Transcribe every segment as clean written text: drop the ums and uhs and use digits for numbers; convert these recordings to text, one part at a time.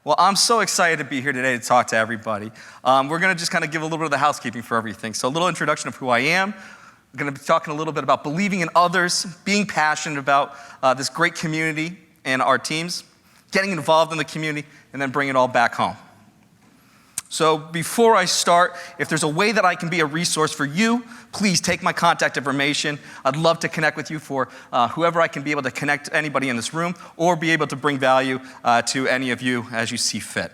Well, I'm so excited to be here today to talk to everybody. We're going to just kind of give a little bit of the housekeeping for everything. So a little introduction of who I am. We're going to be talking a little bit about believing in others, being passionate about this great community and our teams, getting involved in the community, and then bring it all back home. So before I start, if there's a way that I can be a resource for you, please take my contact information. I'd love to connect with you for whoever I can be able to connect anybody in this room or be able to bring value to any of you as you see fit.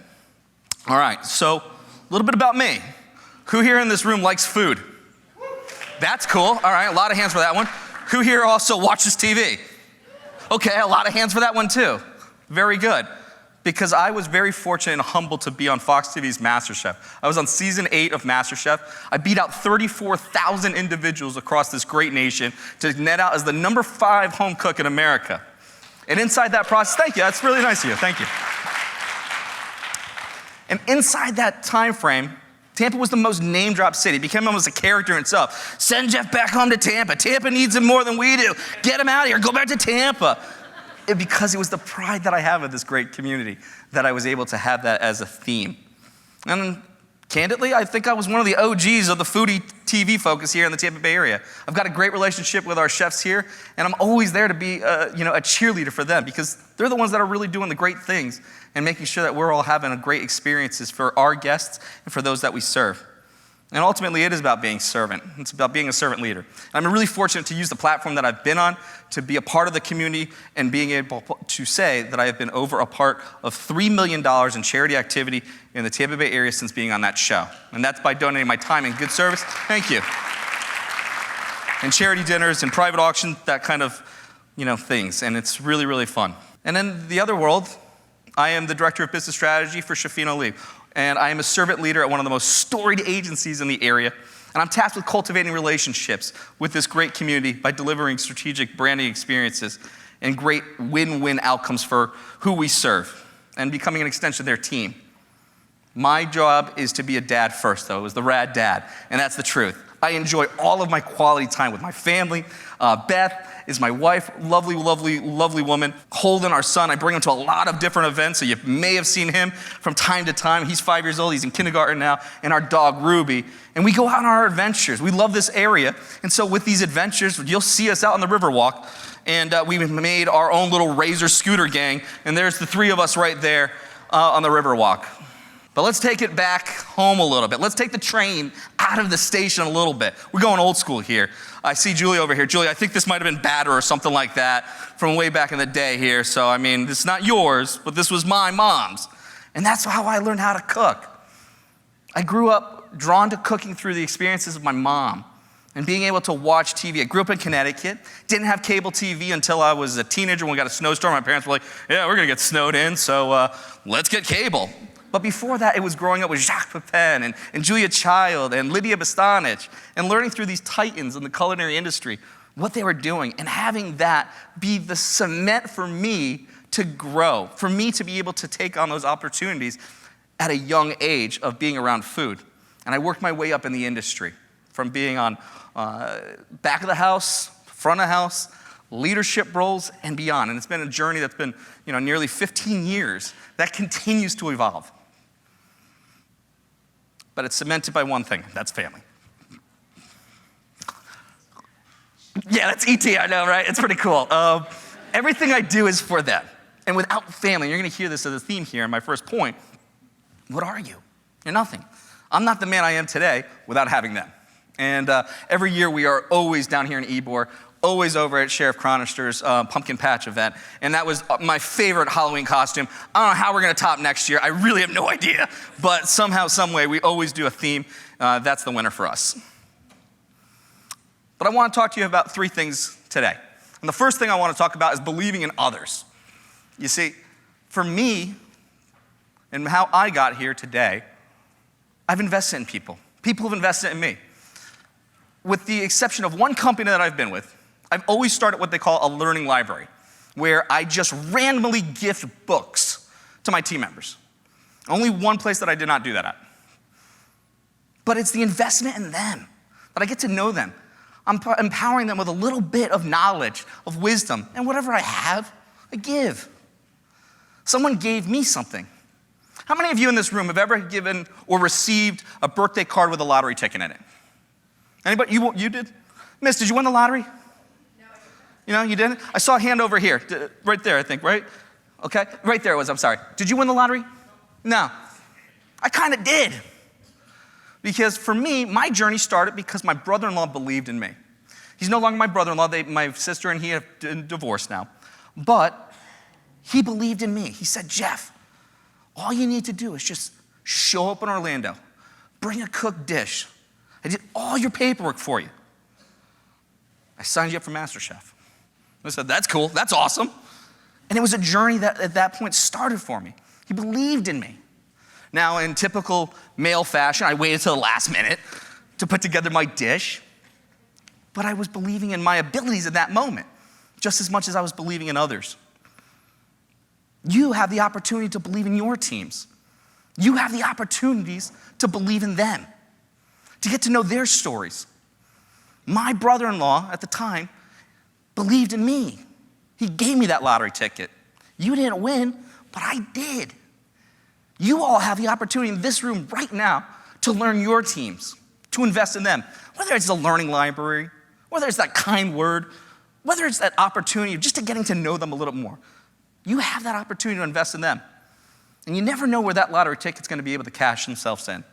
All right, so a little bit about me. Who here in this room likes food? That's cool. All right, a lot of hands for that one. Who here also watches TV? Okay, a lot of hands for that one too. Very good. Because I was very fortunate and humbled to be on Fox TV's Masterchef. I was on season 8 of Masterchef. I beat out 34,000 individuals across this great nation to net out as the number 5 home cook in America. And inside that process, thank you, that's really nice of you, thank you. And inside that time frame, Tampa was the most name-dropped city. It became almost a character in itself. Send Jeff back home to Tampa. Tampa needs him more than we do. Get him out of here, go back to Tampa. Because it was the pride that I have of this great community that I was able to have that as a theme. And candidly, I think I was one of the OGs of the foodie TV focus here in the Tampa Bay area. I've got a great relationship with our chefs here, and I'm always there to be a cheerleader for them because they're the ones that are really doing the great things and making sure that we're all having great experiences for our guests and for those that we serve. And ultimately, it is about being servant. It's about being a servant leader. And I'm really fortunate to use the platform that I've been on to be a part of the community and being able to say that I have been over a part of $3 million in charity activity in the Tampa Bay area since being on that show. And that's by donating my time and good service. Thank you. And charity dinners and private auctions, that kind of, things. And it's really, really fun. And in the other world, I am the director of business strategy for Shafino Lee. And I am a servant leader at one of the most storied agencies in the area. And I'm tasked with cultivating relationships with this great community by delivering strategic branding experiences and great win-win outcomes for who we serve and becoming an extension of their team. My job is to be a dad first, though, is the rad dad, and that's the truth. I enjoy all of my quality time with my family. Beth is my wife, lovely, lovely, lovely woman. Holden, our son, I bring him to a lot of different events, so you may have seen him from time to time. He's 5 years old, he's in kindergarten now, and our dog, Ruby. And we go out on our adventures. We love this area, and so with these adventures, you'll see us out on the Riverwalk, and we've made our own little Razor scooter gang, and there's the 3 of us right there on the Riverwalk. But let's take it back home a little bit. Let's take the train out of the station a little bit. We're going old school here. I see Julie over here. Julie, I think this might have been batter or something like that from way back in the day here. So, this is not yours, but this was my mom's. And that's how I learned how to cook. I grew up drawn to cooking through the experiences of my mom and being able to watch TV. I grew up in Connecticut, didn't have cable TV until I was a teenager when we got a snowstorm. My parents were like, yeah, we're going to get snowed in, so let's get cable. But before that, it was growing up with Jacques Pepin and Julia Child and Lydia Bostanich and learning through these titans in the culinary industry, what they were doing, and having that be the cement for me to grow, for me to be able to take on those opportunities at a young age of being around food. And I worked my way up in the industry from being on back of the house, front of house, leadership roles, and beyond. And it's been a journey that's been nearly 15 years that continues to evolve. But it's cemented by one thing, that's family. Yeah, that's E.T., I know, right? It's pretty cool. Everything I do is for them. And without family, you're gonna hear this as a theme here in my first point, what are you? You're nothing. I'm not the man I am today without having them. And every year we are always down here in Ybor, always over at Sheriff Cronister's pumpkin patch event. And that was my favorite Halloween costume. I don't know how we're gonna top next year. I really have no idea. But somehow, some way, we always do a theme. That's the winner for us. But I wanna talk to you about 3 things today. And the first thing I wanna talk about is believing in others. You see, for me, and how I got here today, I've invested in people. People have invested in me. With the exception of one company that I've been with, I've always started what they call a learning library, where I just randomly gift books to my team members. Only one place that I did not do that at. But it's the investment in them, that I get to know them. I'm empowering them with a little bit of knowledge, of wisdom, and whatever I have, I give. Someone gave me something. How many of you in this room have ever given or received a birthday card with a lottery ticket in it? Anybody? You did? Miss, did you win the lottery? No. You didn't? I saw a hand over here. Right there, I think, right? Okay. Right there it was, I'm sorry. Did you win the lottery? No. I kind of did. Because for me, my journey started because my brother-in-law believed in me. He's no longer my brother-in-law. My sister and he have divorced now. But he believed in me. He said, Jeff, all you need to do is just show up in Orlando, bring a cooked dish. I did all your paperwork for you. I signed you up for Masterchef. I said, that's cool, that's awesome. And it was a journey that at that point started for me. He believed in me. Now, in typical male fashion, I waited till the last minute to put together my dish, but I was believing in my abilities at that moment, just as much as I was believing in others. You have the opportunity to believe in your teams. You have the opportunities to believe in them, to get to know their stories. My brother-in-law at the time believed in me. He gave me that lottery ticket. You didn't win, but I did. You all have the opportunity in this room right now to learn your teams, to invest in them. Whether it's a learning library, whether it's that kind word, whether it's that opportunity just to getting to know them a little more. You have that opportunity to invest in them. And you never know where that lottery ticket's gonna be able to cash themselves in.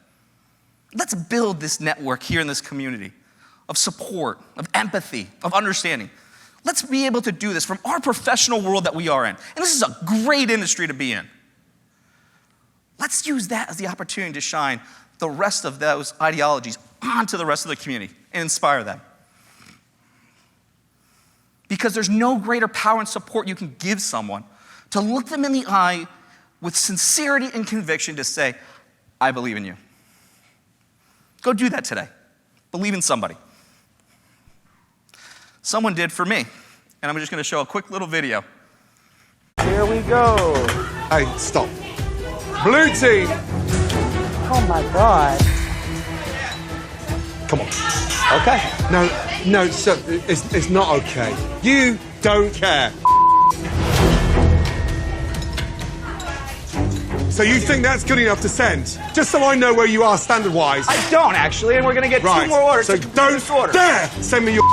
Let's build this network here in this community of support, of empathy, of understanding. Let's be able to do this from our professional world that we are in. And this is a great industry to be in. Let's use that as the opportunity to shine the rest of those ideologies onto the rest of the community and inspire them. Because there's no greater power and support you can give someone to look them in the eye with sincerity and conviction to say, I believe in you. Go do that today. Believe in somebody. Someone did for me. And I'm just gonna show a quick little video. Here we go. Hey, stop. Blue team. Oh my God. Come on. Okay. No, sir, it's not okay. You don't care. So you think that's good enough to send? Just so I know where you are standard-wise. I don't actually, and we're gonna get Right. 2 more orders. So to don't order. dare send me your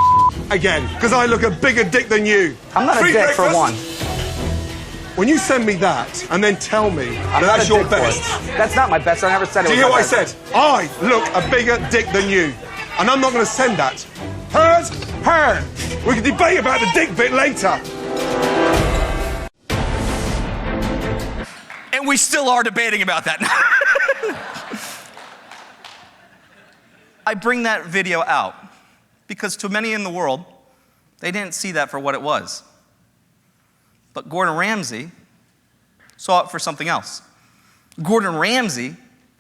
again, because I look a bigger dick than you. I'm not Free a dick for breakfast? one. When you send me that and then tell me I'm that not that's a your dick for best. it. That's not my best. I never said it Do was you hear my what I best. said? I look a bigger dick than you. And I'm not going to send that. Heard? Heard. We can debate about the dick bit later. And we still are debating about that. I bring that video out because to many in the world, they didn't see that for what it was. But Gordon Ramsay saw it for something else. Gordon Ramsay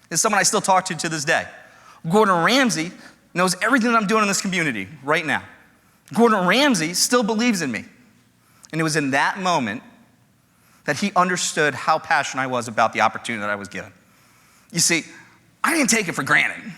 is someone I still talk to this day. Gordon Ramsay knows everything that I'm doing in this community right now. Gordon Ramsay still believes in me. And it was in that moment that he understood how passionate I was about the opportunity that I was given. You see, I didn't take it for granted.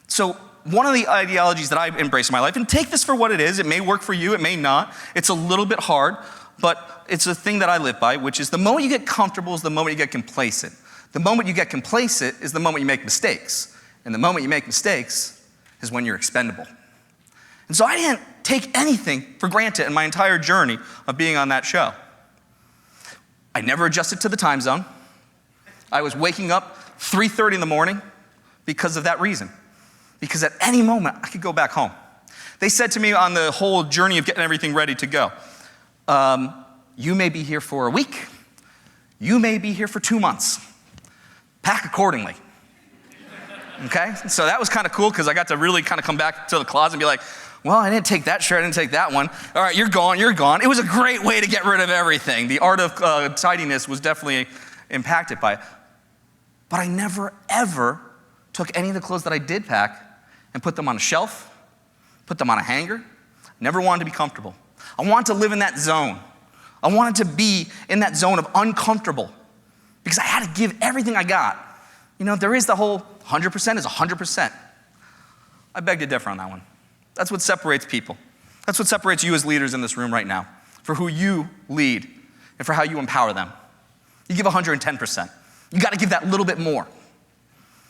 So one of the ideologies that I've embraced in my life, and take this for what it is, it may work for you, it may not, it's a little bit hard, but it's a thing that I live by, which is the moment you get comfortable is the moment you get complacent. The moment you get complacent is the moment you make mistakes. And the moment you make mistakes is when you're expendable. And so I didn't take anything for granted in my entire journey of being on that show. I never adjusted to the time zone. I was waking up 3:30 in the morning because of that reason. Because at any moment, I could go back home. They said to me on the whole journey of getting everything ready to go, you may be here for a week. You may be here for 2 months. Pack accordingly. Okay? So that was kind of cool because I got to really kind of come back to the closet and be like, well, I didn't take that shirt, I didn't take that one. All right, you're gone, you're gone. It was a great way to get rid of everything. The art of tidiness was definitely impacted by it. But I never, ever took any of the clothes that I did pack and put them on a shelf, put them on a hanger. Never wanted to be comfortable. I wanted to live in that zone. I wanted to be in that zone of uncomfortable because I had to give everything I got. You know, there is the whole 100% is 100%. I beg to differ on that one. That's what separates people. That's what separates you as leaders in this room right now, for who you lead and for how you empower them. You give 110%. You gotta give that little bit more.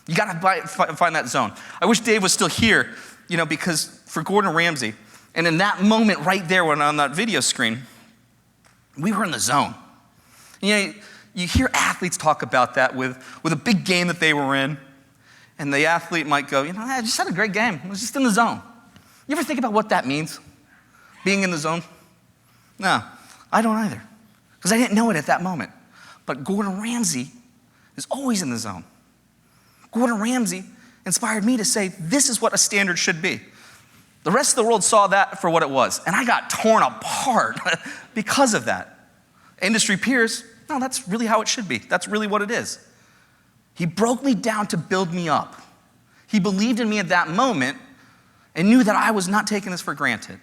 You gotta find that zone. I wish Dave was still here, because for Gordon Ramsay, and in that moment right there when on that video screen, we were in the zone. You hear athletes talk about that with a big game that they were in, and the athlete might go, I just had a great game. I was just in the zone. You ever think about what that means, being in the zone? No, I don't either, because I didn't know it at that moment. But Gordon Ramsay is always in the zone. Gordon Ramsay inspired me to say, this is what a standard should be. The rest of the world saw that for what it was, and I got torn apart because of that. Industry peers, no, that's really how it should be. That's really what it is. He broke me down to build me up. He believed in me at that moment and knew that I was not taking this for granted.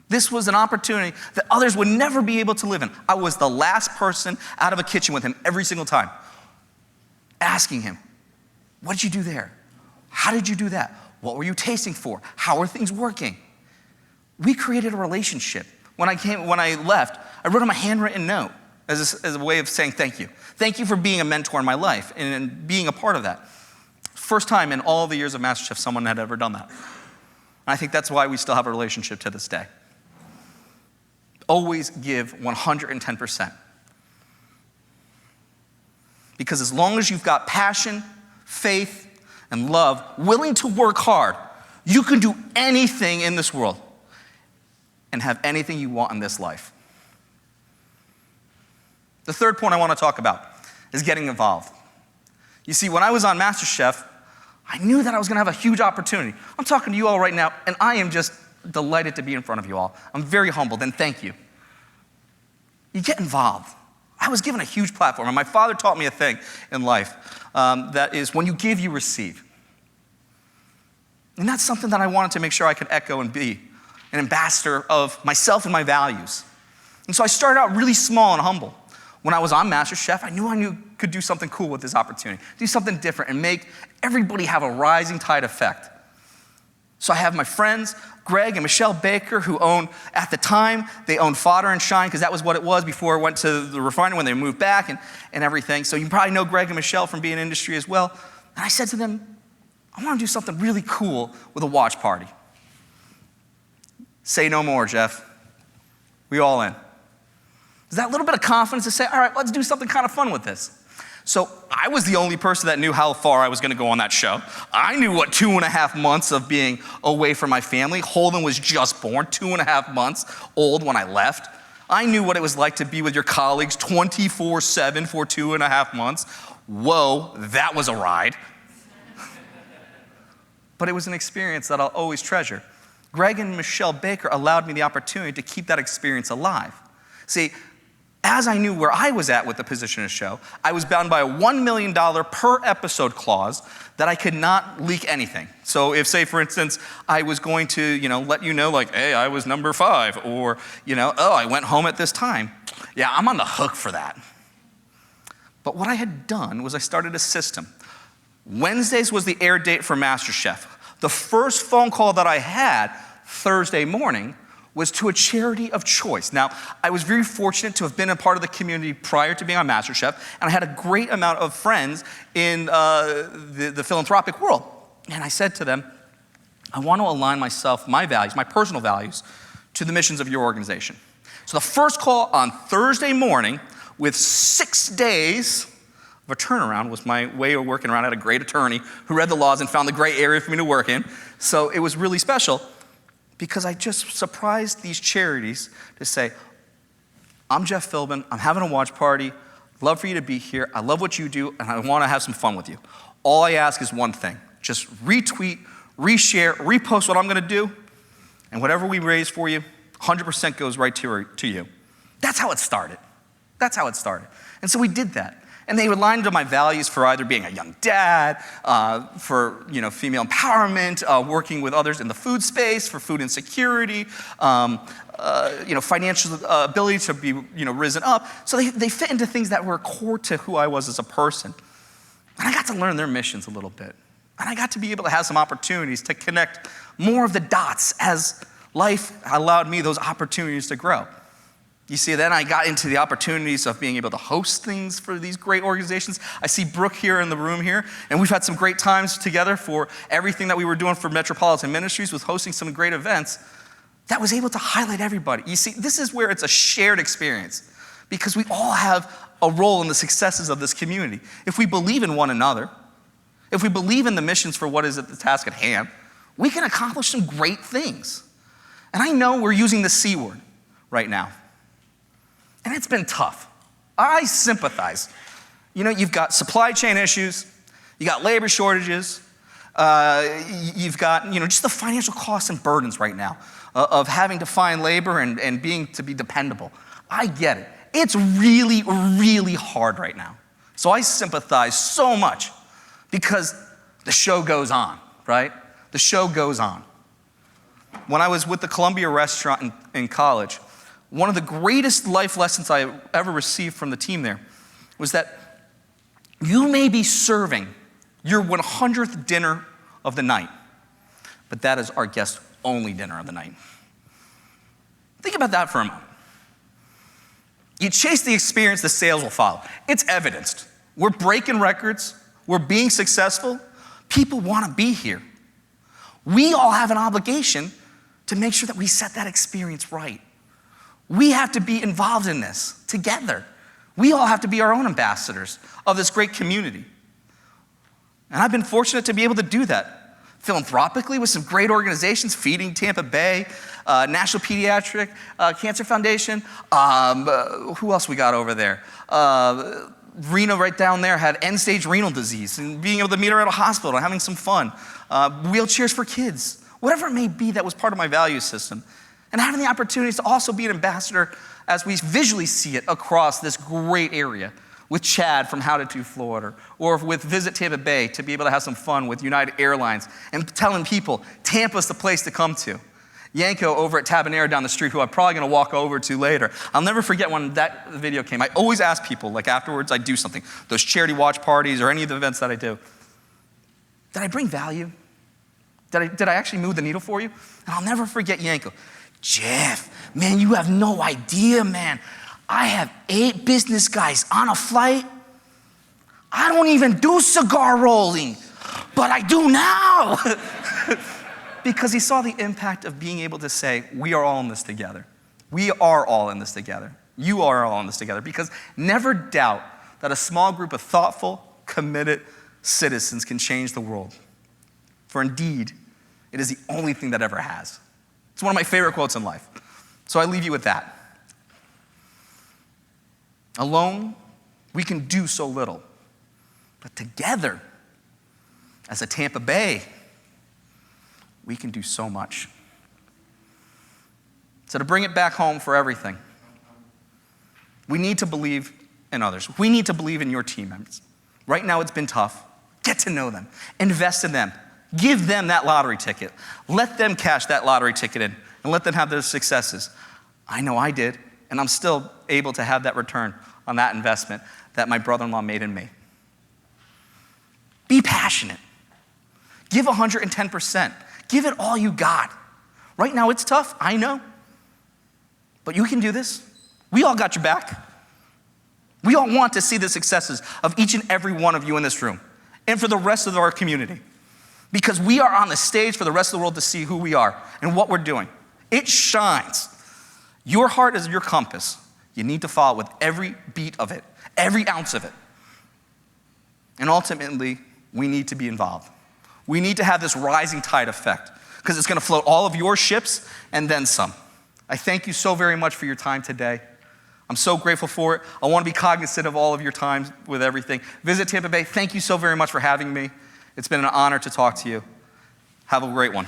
This was an opportunity that others would never be able to live in. I was the last person out of a kitchen with him every single time, asking him, what did you do there? How did you do that? What were you tasting for? How are things working? We created a relationship. When I left, I wrote him a handwritten note as a way of saying thank you. Thank you for being a mentor in my life and being a part of that. First time in all the years of Masterchef someone had ever done that. And I think that's why we still have a relationship to this day. Always give 110%. Because as long as you've got passion, faith, and love, willing to work hard, you can do anything in this world and have anything you want in this life. The third point I want to talk about is getting involved. You see, when I was on MasterChef, I knew that I was going to have a huge opportunity. I'm talking to you all right now, and I am just delighted to be in front of you all. I'm very humbled, and thank you. You get involved. I was given a huge platform, and my father taught me a thing in life, that is, when you give, you receive. And that's something that I wanted to make sure I could echo and be an ambassador of myself and my values. And so I started out really small and humble. When I was on MasterChef, I knew could do something cool with this opportunity, do something different and make everybody have a rising tide effect. So I have my friends, Greg and Michelle Baker, who at the time, they owned Fodder and Shine, because that was what it was before it went to the refinery when they moved back and everything. So you probably know Greg and Michelle from being in industry as well. And I said to them, I want to do something really cool with a watch party. Say no more, Jeff. We all in. Is that little bit of confidence to say, all right, let's do something kind of fun with this? So I was the only person that knew how far I was going to go on that show. I knew what 2.5 months of being away from my family. Holden was just born, 2.5 months old when I left. I knew what it was like to be with your colleagues 24/7 for 2.5 months. Whoa, that was a ride. But it was an experience that I'll always treasure. Greg and Michelle Baker allowed me the opportunity to keep that experience alive. See, as I knew where I was at with the position of the show, I was bound by a $1 million per episode clause that I could not leak anything. So if, say, for instance, I was going to, let you know, like, hey, I was number 5, or, I went home at this time. Yeah, I'm on the hook for that. But what I had done was I started a system. Wednesdays was the air date for MasterChef. The first phone call that I had Thursday morning was to a charity of choice. Now, I was very fortunate to have been a part of the community prior to being on MasterChef, and I had a great amount of friends in the philanthropic world. And I said to them, I want to align myself, my values, my personal values, to the missions of your organization. So the first call on Thursday morning, with 6 days of a turnaround, was my way of working around. I had a great attorney who read the laws and found the gray area for me to work in. So it was really special, because I just surprised these charities to say, I'm Jeff Philbin, I'm having a watch party, love for you to be here, I love what you do, and I want to have some fun with you. All I ask is one thing, just retweet, reshare, repost what I'm going to do, and whatever we raise for you, 100% goes right to you. That's how it started. That's how it started. And so we did that. And they aligned to my values for either being a young dad, for female empowerment, working with others in the food space, for food insecurity, financial ability to be risen up. So they fit into things that were core to who I was as a person. And I got to learn their missions a little bit. And I got to be able to have some opportunities to connect more of the dots as life allowed me those opportunities to grow. You see, then I got into the opportunities of being able to host things for these great organizations. I see Brooke here in the room here, and we've had some great times together for everything that we were doing for Metropolitan Ministries with hosting some great events that was able to highlight everybody. You see, this is where it's a shared experience because we all have a role in the successes of this community. If we believe in one another, if we believe in the missions for what is at the task at hand, we can accomplish some great things. And I know we're using the C word right now. And it's been tough. I sympathize. You know, you've got supply chain issues, you got labor shortages, you've got, just the financial costs and burdens right now of having to find labor and being to be dependable. I get it. It's really, really hard right now. So I sympathize so much because the show goes on, right? The show goes on. When I was with the Columbia restaurant in college, one of the greatest life lessons I ever received from the team there was that you may be serving your 100th dinner of the night, but that is our guest only dinner of the night. Think about that for a moment. You chase the experience, the sales will follow. It's evidenced. We're breaking records. We're being successful. People want to be here. We all have an obligation to make sure that we set that experience right. We have to be involved in this together. We all have to be our own ambassadors of this great community. And I've been fortunate to be able to do that philanthropically with some great organizations, Feeding Tampa Bay, National Pediatric Cancer Foundation. Who else we got over there? Rena right down there had end-stage renal disease and being able to meet her at a hospital and having some fun. Wheelchairs for kids, whatever it may be that was part of my value system. And having the opportunities to also be an ambassador as we visually see it across this great area with Chad from How to Do Florida, or with Visit Tampa Bay to be able to have some fun with United Airlines and telling people Tampa's the place to come to. Yanko over at Tabanera down the street, who I'm probably gonna walk over to later. I'll never forget when that video came. I always ask people, like afterwards I do something, those charity watch parties or any of the events that I do, did I bring value? Did I actually move the needle for you? And I'll never forget Yanko. Jeff, man, you have no idea, man. I have 8 business guys on a flight. I don't even do cigar rolling, but I do now. Because he saw the impact of being able to say, we are all in this together. We are all in this together. You are all in this together. Because never doubt that a small group of thoughtful, committed citizens can change the world. For indeed, it is the only thing that ever has. It's one of my favorite quotes in life. So I leave you with that. Alone, we can do so little. But together, as a Tampa Bay, we can do so much. So to bring it back home for everything, we need to believe in others. We need to believe in your team members. Right now it's been tough. Get to know them. Invest in them. Give them that lottery ticket. Let them cash that lottery ticket in and let them have their successes. I know I did, and I'm still able to have that return on that investment that my brother-in-law made in me. Be passionate. Give 110%. Give it all you got. Right now it's tough, I know. But you can do this. We all got your back. We all want to see the successes of each and every one of you in this room and for the rest of our community. Because we are on the stage for the rest of the world to see who we are and what we're doing. It shines. Your heart is your compass. You need to follow with every beat of it, every ounce of it. And ultimately, we need to be involved. We need to have this rising tide effect because it's going to float all of your ships and then some. I thank you so very much for your time today. I'm so grateful for it. I want to be cognizant of all of your time with everything. Visit Tampa Bay. Thank you so very much for having me. It's been an honor to talk to you. Have a great one.